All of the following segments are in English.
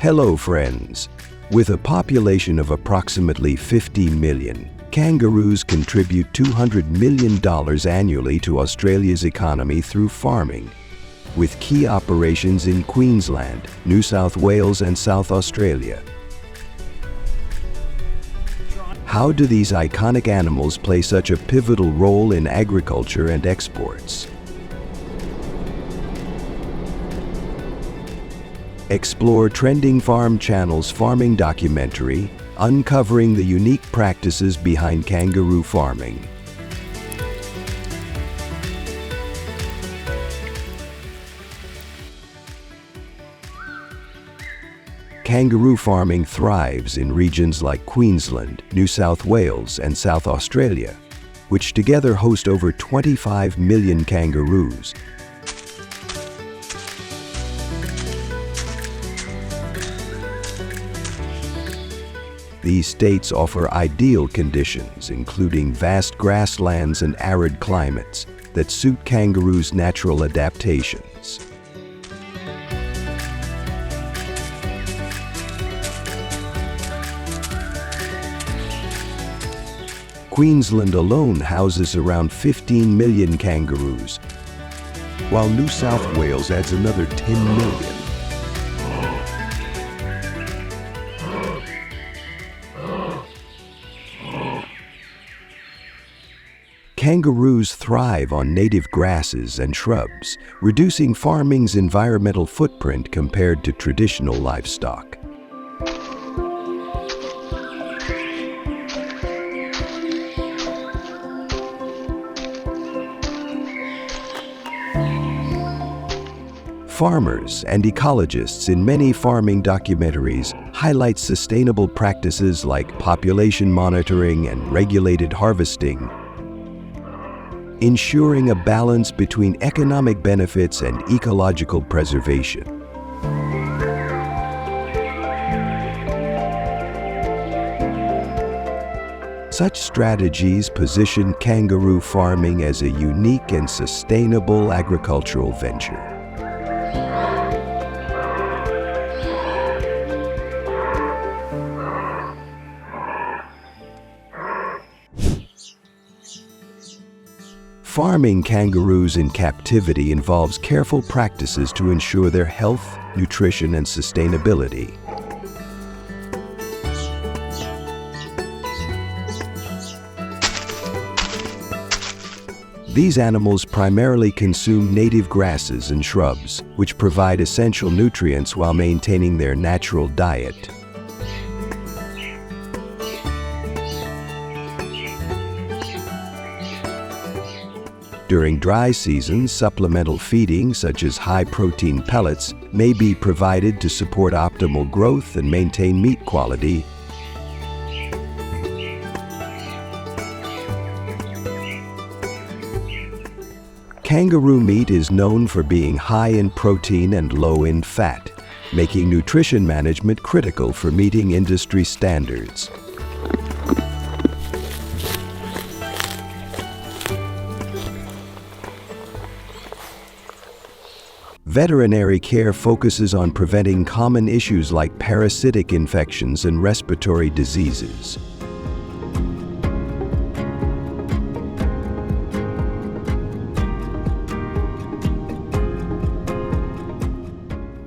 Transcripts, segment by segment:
Hello friends! With a population of approximately 50 million, kangaroos contribute $200 million annually to Australia's economy through farming, with key operations in Queensland, New South Wales and South Australia. How do these iconic animals play such a pivotal role in agriculture and exports? Explore Trending Farm Channel's farming documentary, uncovering the unique practices behind kangaroo farming. Kangaroo farming thrives in regions like Queensland, New South Wales, and South Australia, which together host over 25 million kangaroos. These states offer ideal conditions, including vast grasslands and arid climates that suit kangaroos' natural adaptations. Queensland alone houses around 15 million kangaroos, while New South Wales adds another 10 million. Kangaroos thrive on native grasses and shrubs, reducing farming's environmental footprint compared to traditional livestock. Farmers and ecologists in many farming documentaries highlight sustainable practices like population monitoring and regulated harvesting, ensuring a balance between economic benefits and ecological preservation. Such strategies position kangaroo farming as a unique and sustainable agricultural venture. Farming kangaroos in captivity involves careful practices to ensure their health, nutrition, and sustainability. These animals primarily consume native grasses and shrubs, which provide essential nutrients while maintaining their natural diet. During dry seasons, supplemental feeding, such as high-protein pellets, may be provided to support optimal growth and maintain meat quality. Kangaroo meat is known for being high in protein and low in fat, making nutrition management critical for meeting industry standards. Veterinary care focuses on preventing common issues like parasitic infections and respiratory diseases.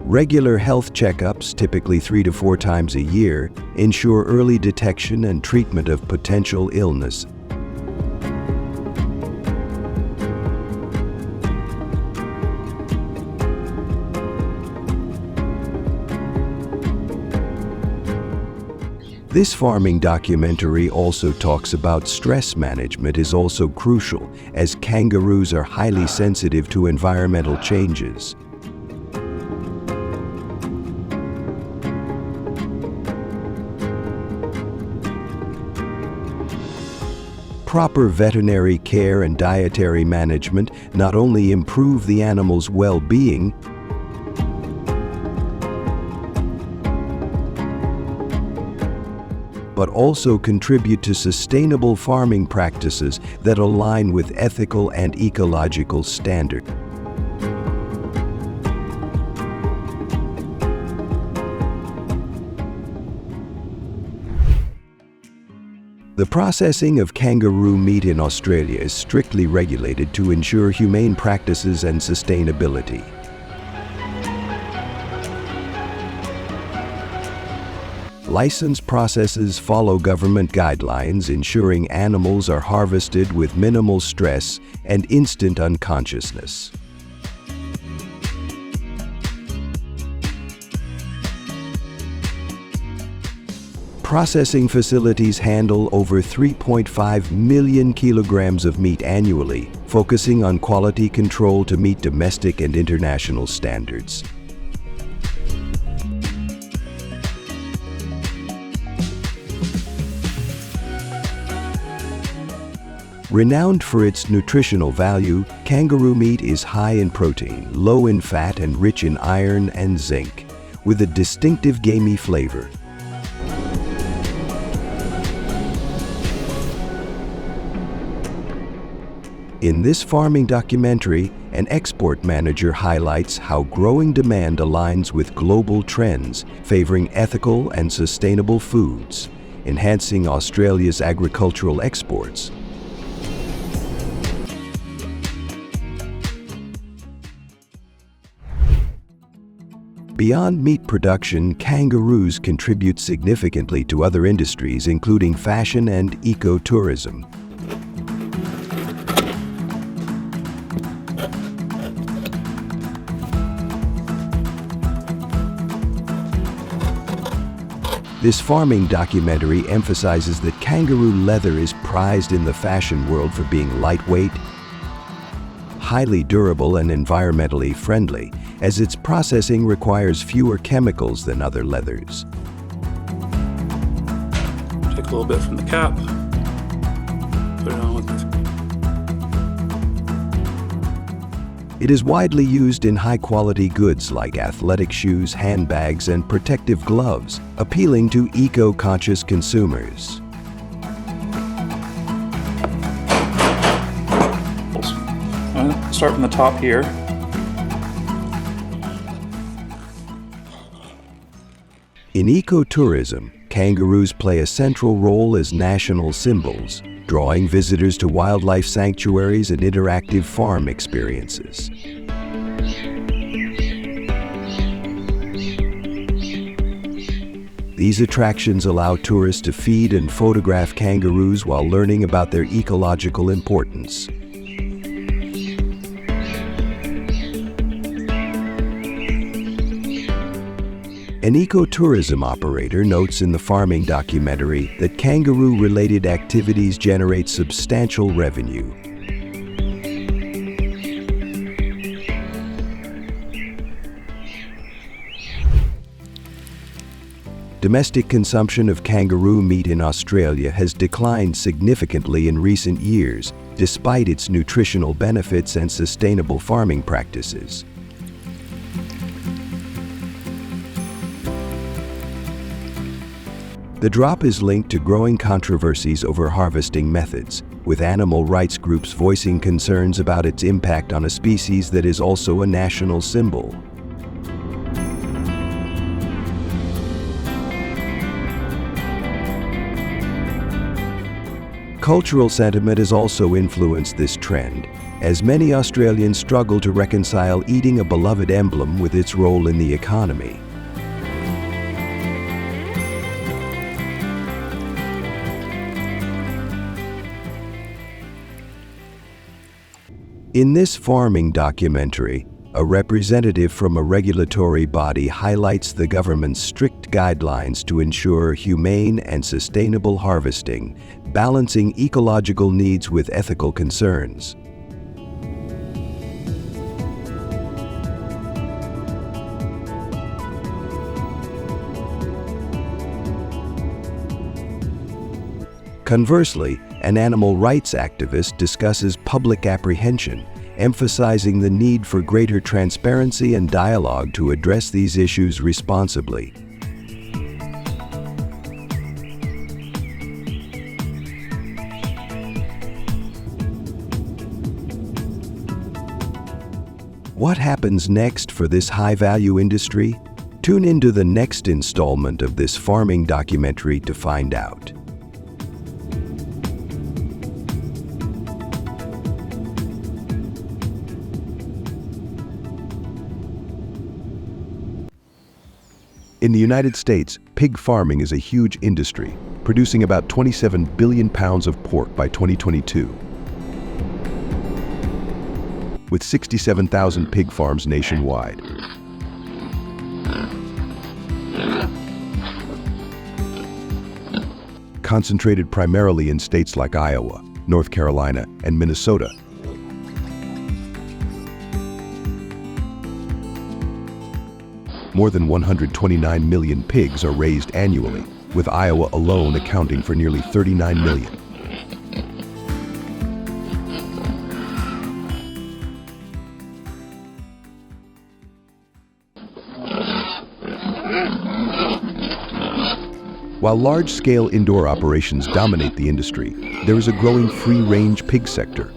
Regular health checkups, typically 3 to 4 times a year, ensure early detection and treatment of potential illness. This farming documentary also talks about stress management is also crucial, as kangaroos are highly sensitive to environmental changes. Proper veterinary care and dietary management not only improve the animal's well-being, but also contribute to sustainable farming practices that align with ethical and ecological standards. The processing of kangaroo meat in Australia is strictly regulated to ensure humane practices and sustainability. Licensed processes follow government guidelines, ensuring animals are harvested with minimal stress and instant unconsciousness. Processing facilities handle over 3.5 million kilograms of meat annually, focusing on quality control to meet domestic and international standards. Renowned for its nutritional value, kangaroo meat is high in protein, low in fat, and rich in iron and zinc, with a distinctive gamey flavor. In this farming documentary, an export manager highlights how growing demand aligns with global trends favoring ethical and sustainable foods, enhancing Australia's agricultural exports. Beyond meat production, kangaroos contribute significantly to other industries, including fashion and ecotourism. This farming documentary emphasizes that kangaroo leather is prized in the fashion world for being lightweight, highly durable, and environmentally friendly, as its processing requires fewer chemicals than other leathers. Take a little bit from the cap, put it on with this. It is widely used in high-quality goods like athletic shoes, handbags, and protective gloves, appealing to eco-conscious consumers. Start from the top here. In ecotourism, kangaroos play a central role as national symbols, drawing visitors to wildlife sanctuaries and interactive farm experiences. These attractions allow tourists to feed and photograph kangaroos while learning about their ecological importance. An ecotourism operator notes in the farming documentary that kangaroo-related activities generate substantial revenue. Domestic consumption of kangaroo meat in Australia has declined significantly in recent years, despite its nutritional benefits and sustainable farming practices. The drop is linked to growing controversies over harvesting methods, with animal rights groups voicing concerns about its impact on a species that is also a national symbol. Cultural sentiment has also influenced this trend, as many Australians struggle to reconcile eating a beloved emblem with its role in the economy. In this farming documentary, a representative from a regulatory body highlights the government's strict guidelines to ensure humane and sustainable harvesting, balancing ecological needs with ethical concerns. Conversely, an animal rights activist discusses public apprehension, emphasizing the need for greater transparency and dialogue to address these issues responsibly. What happens next for this high-value industry? Tune into the next installment of this farming documentary to find out. In the United States, pig farming is a huge industry, producing about 27 billion pounds of pork by 2022. With 67,000 pig farms nationwide. Concentrated primarily in states like Iowa, North Carolina, and Minnesota. More than 129 million pigs are raised annually, with Iowa alone accounting for nearly 39 million. While large-scale indoor operations dominate the industry, there is a growing free-range pig sector.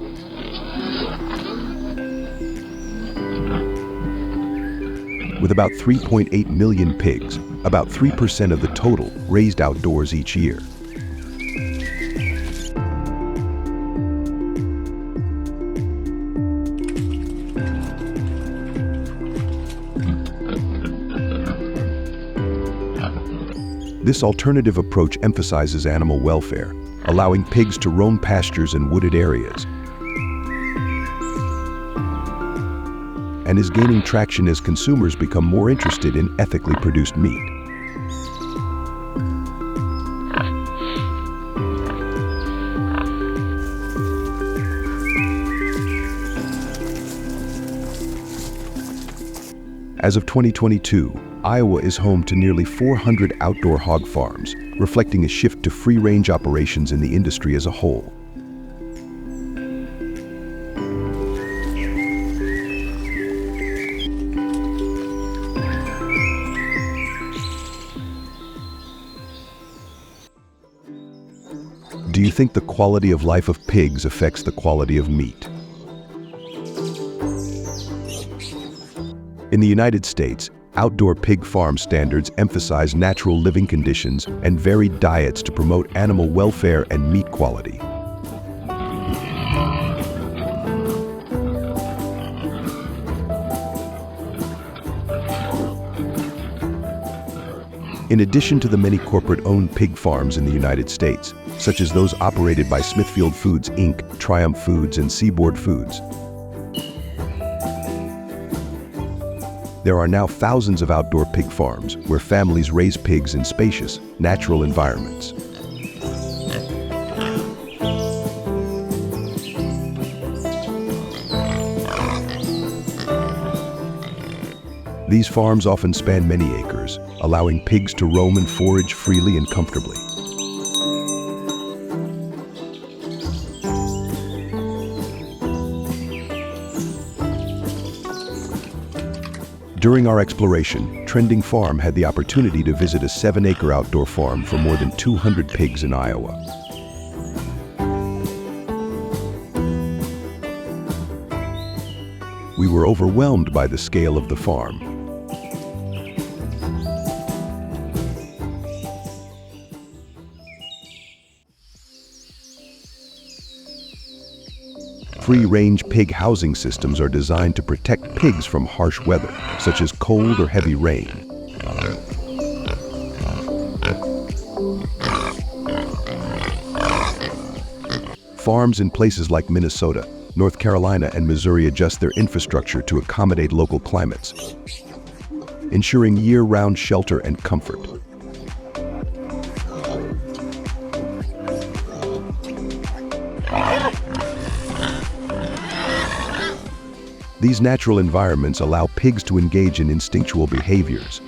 With about 3.8 million pigs, about 3% of the total raised outdoors each year. This alternative approach emphasizes animal welfare, allowing pigs to roam pastures and wooded areas, and is gaining traction as consumers become more interested in ethically produced meat. As of 2022, Iowa is home to nearly 400 outdoor hog farms, reflecting a shift to free-range operations in the industry as a whole. Do you think the quality of life of pigs affects the quality of meat? In the United States, outdoor pig farm standards emphasize natural living conditions and varied diets to promote animal welfare and meat quality. In addition to the many corporate-owned pig farms in the United States, such as those operated by Smithfield Foods, Inc., Triumph Foods, and Seaboard Foods, there are now thousands of outdoor pig farms where families raise pigs in spacious, natural environments. These farms often span many acres, allowing pigs to roam and forage freely and comfortably. During our exploration, Trending Farm had the opportunity to visit a 7-acre outdoor farm for more than 200 pigs in Iowa. We were overwhelmed by the scale of the farm. Free-range pig housing systems are designed to protect pigs from harsh weather, such as cold or heavy rain. Farms in places like Minnesota, North Carolina, and Missouri adjust their infrastructure to accommodate local climates, ensuring year-round shelter and comfort. These natural environments allow pigs to engage in instinctual behaviors,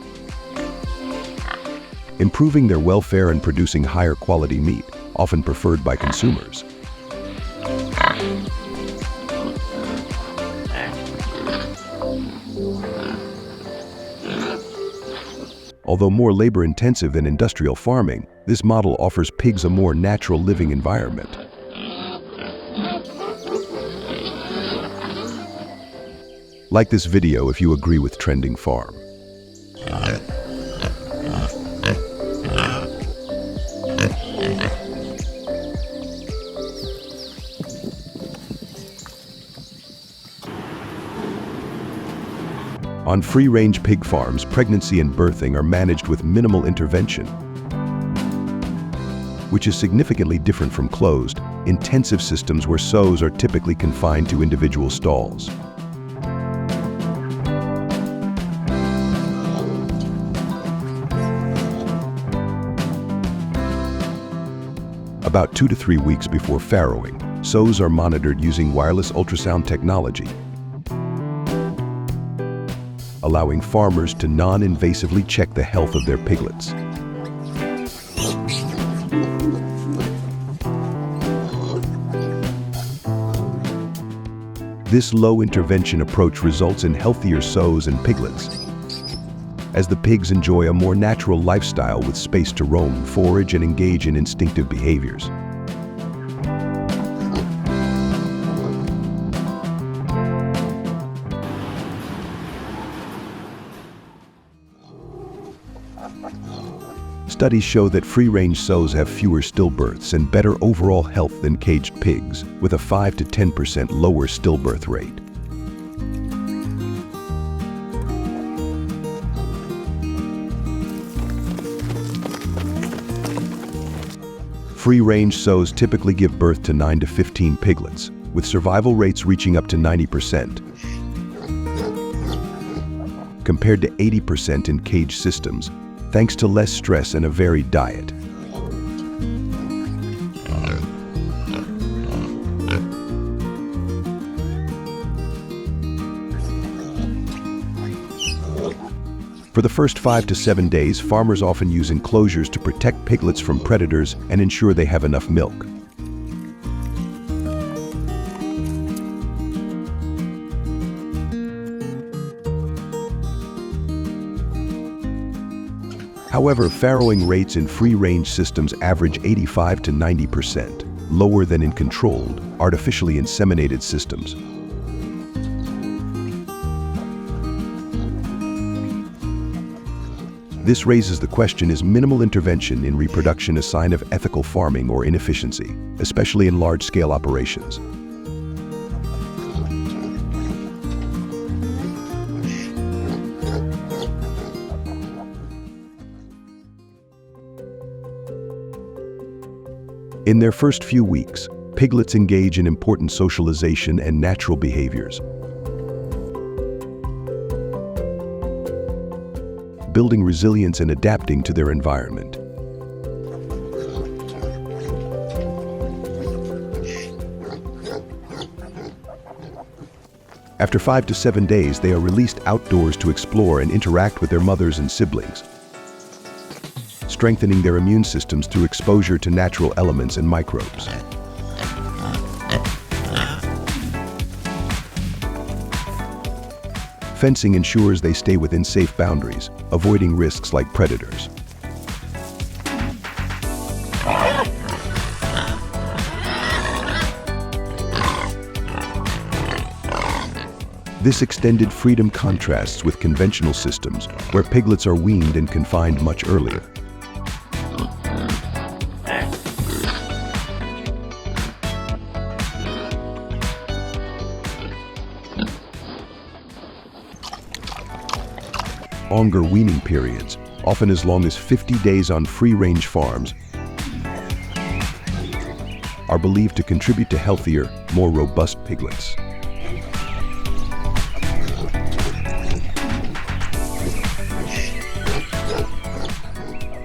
improving their welfare and producing higher quality meat, often preferred by consumers. Although more labor-intensive than industrial farming, this model offers pigs a more natural living environment. Like this video if you agree with Trending Farm. On free-range pig farms, pregnancy and birthing are managed with minimal intervention, which is significantly different from closed, intensive systems where sows are typically confined to individual stalls. About 2 to 3 weeks before farrowing, sows are monitored using wireless ultrasound technology, allowing farmers to non-invasively check the health of their piglets. This low-intervention approach results in healthier sows and piglets, as the pigs enjoy a more natural lifestyle with space to roam, forage, and engage in instinctive behaviors. Studies show that free-range sows have fewer stillbirths and better overall health than caged pigs, with a 5 to 10% lower stillbirth rate. Free-range sows typically give birth to 9 to 15 piglets, with survival rates reaching up to 90%, compared to 80% in cage systems, thanks to less stress and a varied diet. For the first 5 to 7 days, farmers often use enclosures to protect piglets from predators and ensure they have enough milk. However, farrowing rates in free-range systems average 85 to 90%, lower than in controlled, artificially inseminated systems. This raises the question, is minimal intervention in reproduction a sign of ethical farming or inefficiency, especially in large-scale operations? In their first few weeks, piglets engage in important socialization and natural behaviors, building resilience and adapting to their environment. After 5 to 7 days, they are released outdoors to explore and interact with their mothers and siblings, strengthening their immune systems through exposure to natural elements and microbes. Fencing ensures they stay within safe boundaries, avoiding risks like predators. This extended freedom contrasts with conventional systems, where piglets are weaned and confined much earlier. Longer weaning periods, often as long as 50 days on free-range farms, are believed to contribute to healthier, more robust piglets.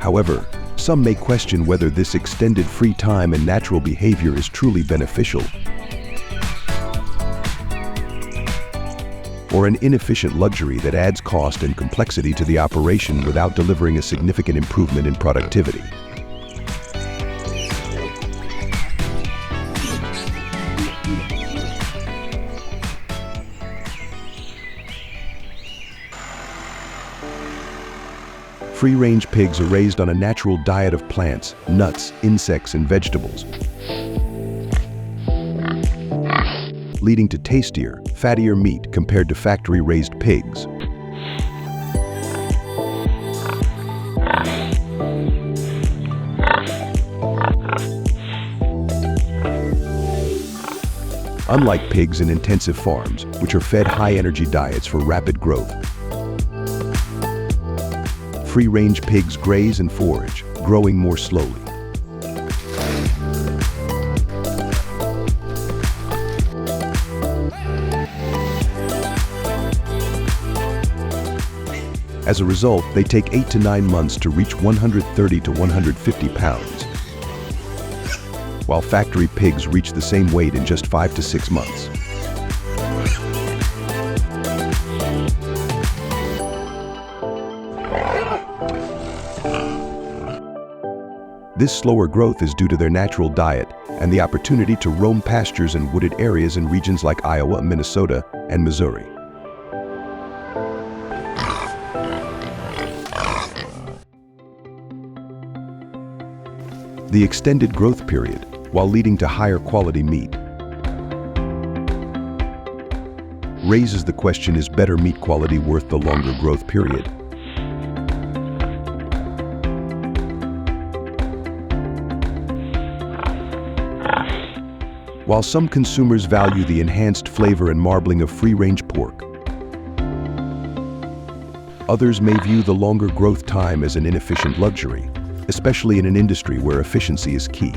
However, some may question whether this extended free time and natural behavior is truly beneficial, or an inefficient luxury that adds cost and complexity to the operation without delivering a significant improvement in productivity. Free-range pigs are raised on a natural diet of plants, nuts, insects, and vegetables, leading to tastier, fattier meat compared to factory-raised pigs. Unlike pigs in intensive farms, which are fed high-energy diets for rapid growth, free-range pigs graze and forage, growing more slowly. As a result, they take 8 to 9 months to reach 130 to 150 pounds, while factory pigs reach the same weight in just 5 to 6 months. This slower growth is due to their natural diet and the opportunity to roam pastures and wooded areas in regions like Iowa, Minnesota, and Missouri. The extended growth period, while leading to higher quality meat, raises the question, is better meat quality worth the longer growth period? While some consumers value the enhanced flavor and marbling of free-range pork, others may view the longer growth time as an inefficient luxury, especially in an industry where efficiency is key.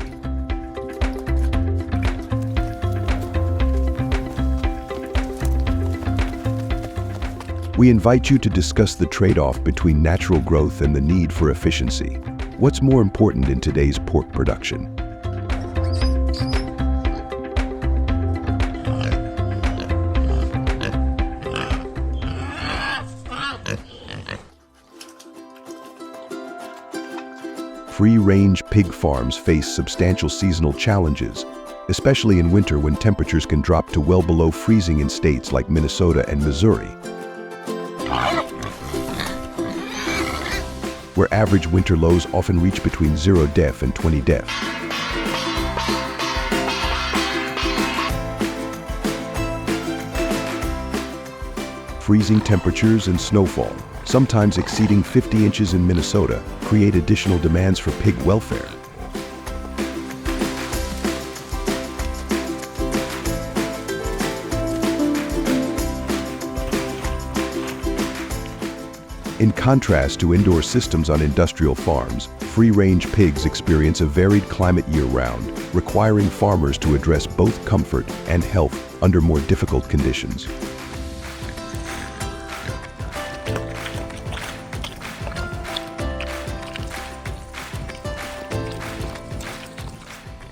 We invite you to discuss the trade-off between natural growth and the need for efficiency. What's more important in today's pork production? Free-range pig farms face substantial seasonal challenges, especially in winter when temperatures can drop to well below freezing in states like Minnesota and Missouri, where average winter lows often reach between 0 def and 20 def. Freezing temperatures and snowfall, sometimes exceeding 50 inches in Minnesota, create additional demands for pig welfare. In contrast to indoor systems on industrial farms, free-range pigs experience a varied climate year-round, requiring farmers to address both comfort and health under more difficult conditions.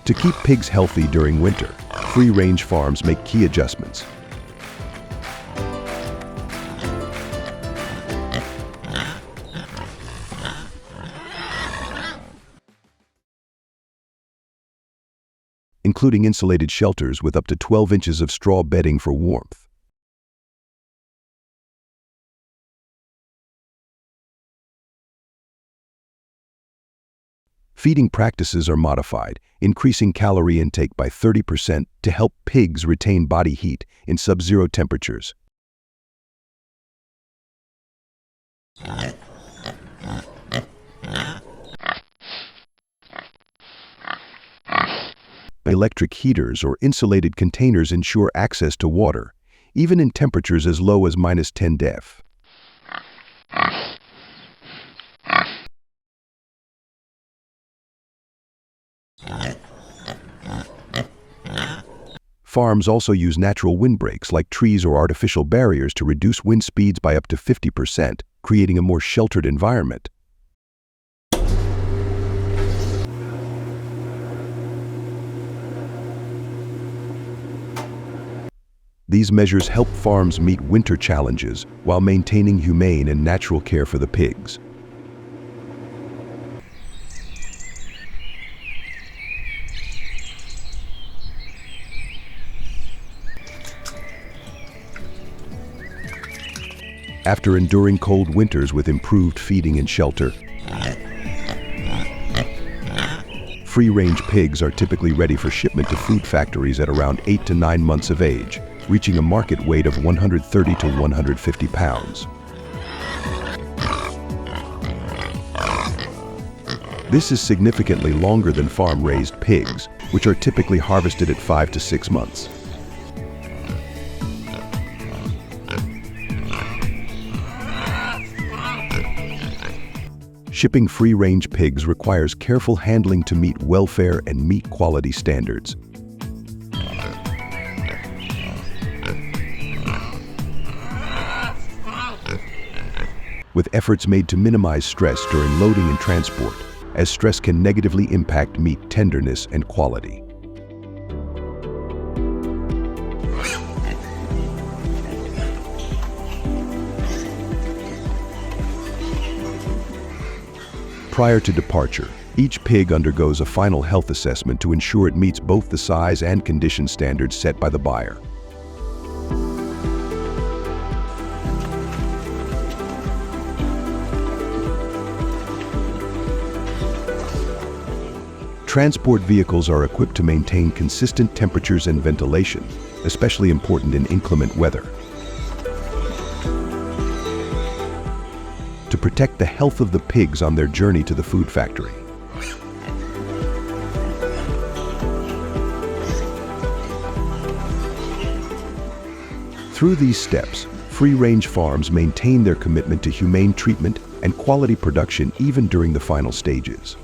To keep pigs healthy during winter, free-range farms make key adjustments. Including insulated shelters with up to 12 inches of straw bedding for warmth. Feeding practices are modified, increasing calorie intake by 30% to help pigs retain body heat in sub-zero temperatures. Electric heaters or insulated containers ensure access to water, even in temperatures as low as -10 def. Farms also use natural windbreaks like trees or artificial barriers to reduce wind speeds by up to 50%, creating a more sheltered environment. These measures help farms meet winter challenges while maintaining humane and natural care for the pigs. After enduring cold winters with improved feeding and shelter, free-range pigs are typically ready for shipment to food factories at around 8 to 9 months of age, reaching a market weight of 130 to 150 pounds. This is significantly longer than farm-raised pigs, which are typically harvested at 5 to 6 months. Shipping free-range pigs requires careful handling to meet welfare and meat quality standards. With efforts made to minimize stress during loading and transport, as stress can negatively impact meat tenderness and quality. Prior to departure, each pig undergoes a final health assessment to ensure it meets both the size and condition standards set by the buyer. Transport vehicles are equipped to maintain consistent temperatures and ventilation, especially important in inclement weather. To protect the health of the pigs on their journey to the food factory. Through these steps, free-range farms maintain their commitment to humane treatment and quality production even during the final stages.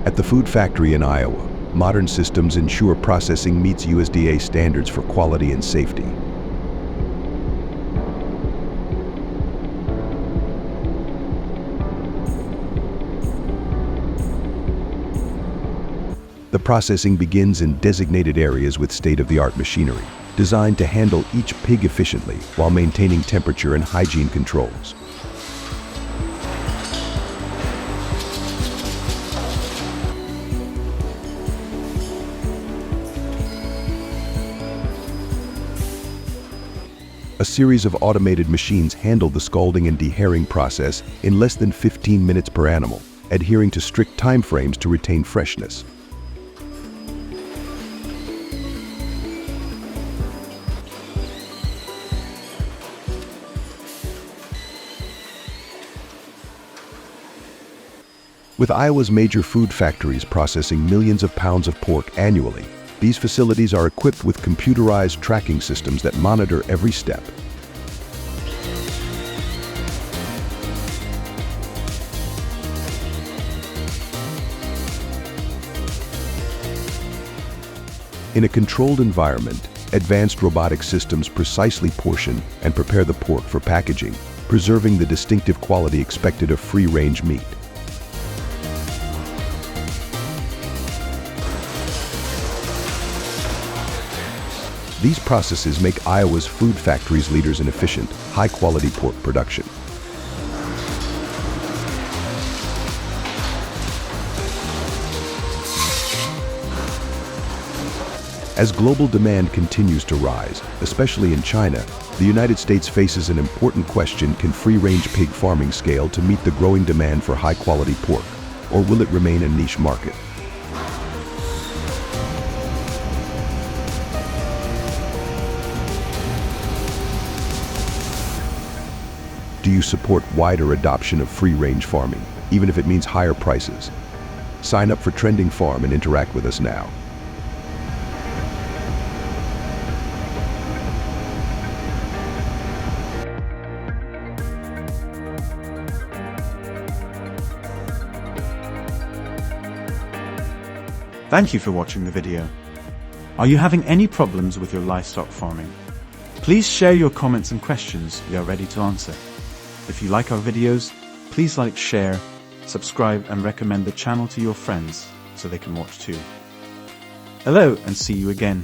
At the food factory in Iowa, modern systems ensure processing meets USDA standards for quality and safety. The processing begins in designated areas with state-of-the-art machinery, designed to handle each pig efficiently while maintaining temperature and hygiene controls. A series of automated machines handle the scalding and dehairing process in less than 15 minutes per animal, adhering to strict time frames to retain freshness. With Iowa's major food factories processing millions of pounds of pork annually, these facilities are equipped with computerized tracking systems that monitor every step. In a controlled environment, advanced robotic systems precisely portion and prepare the pork for packaging, preserving the distinctive quality expected of free-range meat. These processes make Iowa's food factories leaders in efficient, high-quality pork production. As global demand continues to rise, especially in China, the United States faces an important question: can free-range pig farming scale to meet the growing demand for high-quality pork, or will it remain a niche market? Do you support wider adoption of free-range farming, even if it means higher prices? Sign up for Trending Farm and interact with us now. Thank you for watching the video. Are you having any problems with your livestock farming? Please share your comments and questions. We are ready to answer. If you like our videos, please like, share, subscribe and recommend the channel to your friends so they can watch too. Hello and see you again.